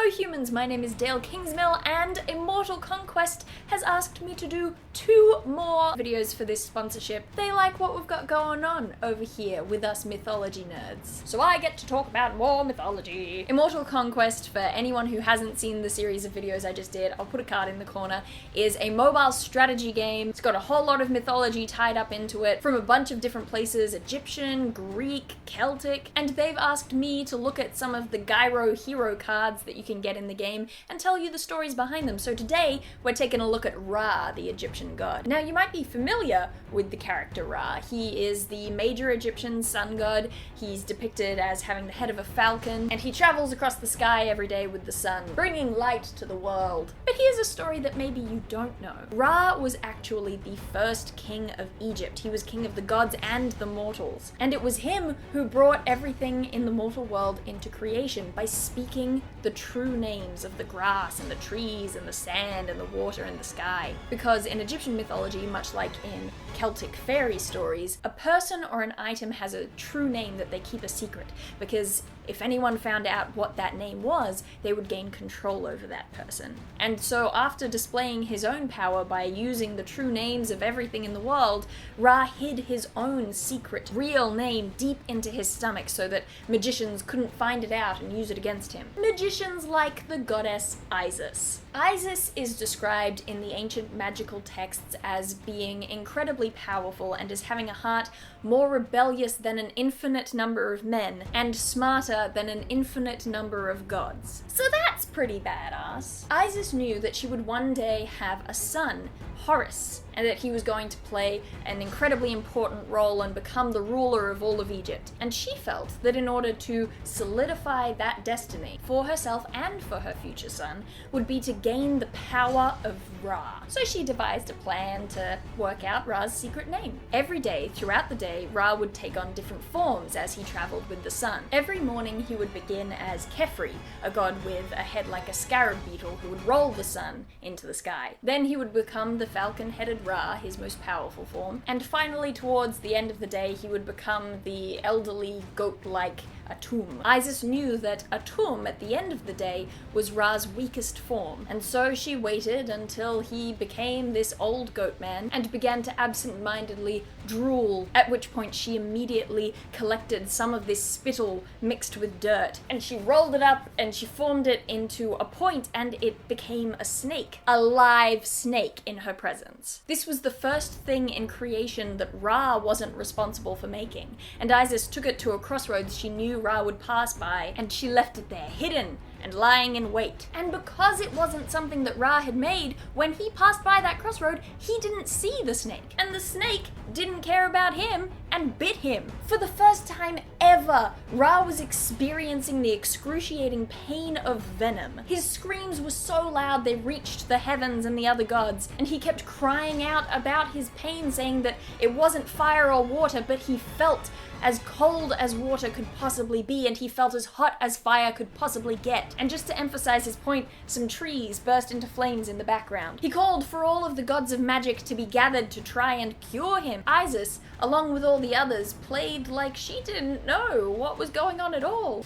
Hello humans, my name is Dale Kingsmill and Immortal Conquest has asked me to do 2 more videos for this sponsorship. They like what we've got going on over here with us mythology nerds. So I get to talk about more mythology. Immortal Conquest, for anyone who hasn't seen the series of videos I just did, I'll put a card in the corner, is a mobile strategy game. It's got a whole lot of mythology tied up into it from a bunch of different places, Egyptian, Greek, Celtic, and they've asked me to look at some of the Gyro hero cards that you can get in the game and tell you the stories behind them. So today we're taking a look at Ra, the Egyptian god. Now you might be familiar with the character Ra. He is the major Egyptian sun god. He's depicted as having the head of a falcon, and he travels across the sky every day with the sun, bringing light to the world. But here's a story that maybe you don't know. Ra was actually the first king of Egypt. He was king of the gods and the mortals, and it was him who brought everything in the mortal world into creation by speaking the true names of the grass and the trees and the sand and the water and the sky. Because in Egyptian mythology, much like in Celtic fairy stories, a person or an item has a true name that they keep a secret, because if anyone found out what that name was, they would gain control over that person. And so after displaying his own power by using the true names of everything in the world, Ra hid his own secret, real name deep into his stomach so that magicians couldn't find it out and use it against him. Magicians like the goddess Isis. Isis is described in the ancient magical texts as being incredibly powerful and as having a heart more rebellious than an infinite number of men and smarter than an infinite number of gods. So that's pretty badass. Isis knew that she would one day have a son, Horus, and that he was going to play an incredibly important role and become the ruler of all of Egypt. And she felt that in order to solidify that destiny for herself and for her future son would be to gain the power of Ra. So she devised a plan to work out Ra's secret name. Every day, throughout the day, Ra would take on different forms as he traveled with the sun. Every morning he would begin as Khepri, a god with a head like a scarab beetle who would roll the sun into the sky. Then he would become the falcon-headed Ra, his most powerful form. And finally, towards the end of the day, he would become the elderly, goat-like Atum. Isis knew that Atum, at the end of the day, was Ra's weakest form, and so she waited until he became this old goat man and began to absent-mindedly drool, at which point she immediately collected some of this spittle mixed with dirt, and she rolled it up and she formed it into a point, and it became a snake. A live snake in her presence. This was the first thing in creation that Ra wasn't responsible for making, and Isis took it to a crossroads she knew Ra would pass by, and she left it there, hidden and lying in wait. And because it wasn't something that Ra had made, when he passed by that crossroad, he didn't see the snake. And the snake didn't care about him and bit him. For the first time ever, Ra was experiencing the excruciating pain of venom. His screams were so loud they reached the heavens and the other gods, and he kept crying out about his pain, saying that it wasn't fire or water, but he felt as cold as water could possibly be, and he felt as hot as fire could possibly get. And just to emphasize his point, some trees burst into flames in the background. He called for all of the gods of magic to be gathered to try and cure him. Isis, along with all the others, played like she didn't know what was going on at all.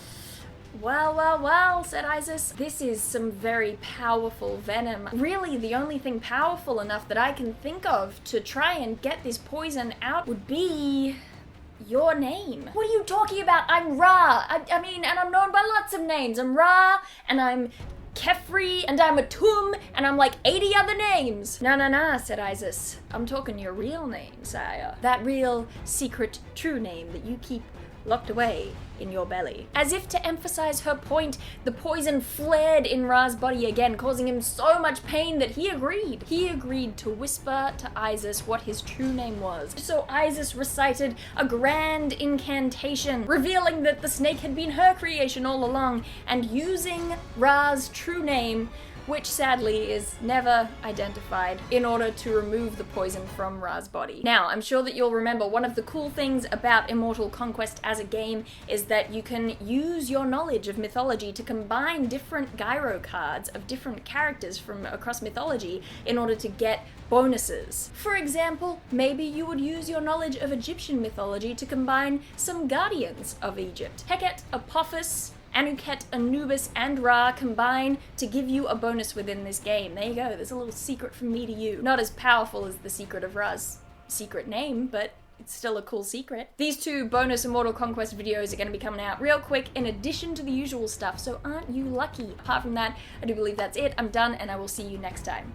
Well, said Isis, this is some very powerful venom. Really, the only thing powerful enough that I can think of to try and get this poison out would be your name. What are you talking about? I'm Ra. I mean, and I'm known by lots of names. I'm Ra, and I'm Khepri, and I'm Atum, and I'm like 80 other names. Nah, said Isis. I'm talking your real name, sire. That real, secret, true name that you keep locked away in your belly. As if to emphasize her point, the poison flared in Ra's body again, causing him so much pain that he agreed. He agreed to whisper to Isis what his true name was. So Isis recited a grand incantation, revealing that the snake had been her creation all along, and using Ra's true name, which sadly is never identified, in order to remove the poison from Ra's body. Now, I'm sure that you'll remember one of the cool things about Immortal Conquest as a game is that you can use your knowledge of mythology to combine different gyro cards of different characters from across mythology in order to get bonuses. For example, maybe you would use your knowledge of Egyptian mythology to combine some guardians of Egypt. Heket, Apophis, Anuket, Anubis, and Ra combine to give you a bonus within this game. There you go, there's a little secret from me to you. Not as powerful as the secret of Ra's secret name, but it's still a cool secret. These 2 bonus Immortal Conquest videos are going to be coming out real quick in addition to the usual stuff, so aren't you lucky? Apart from that, I do believe that's it. I'm done, and I will see you next time.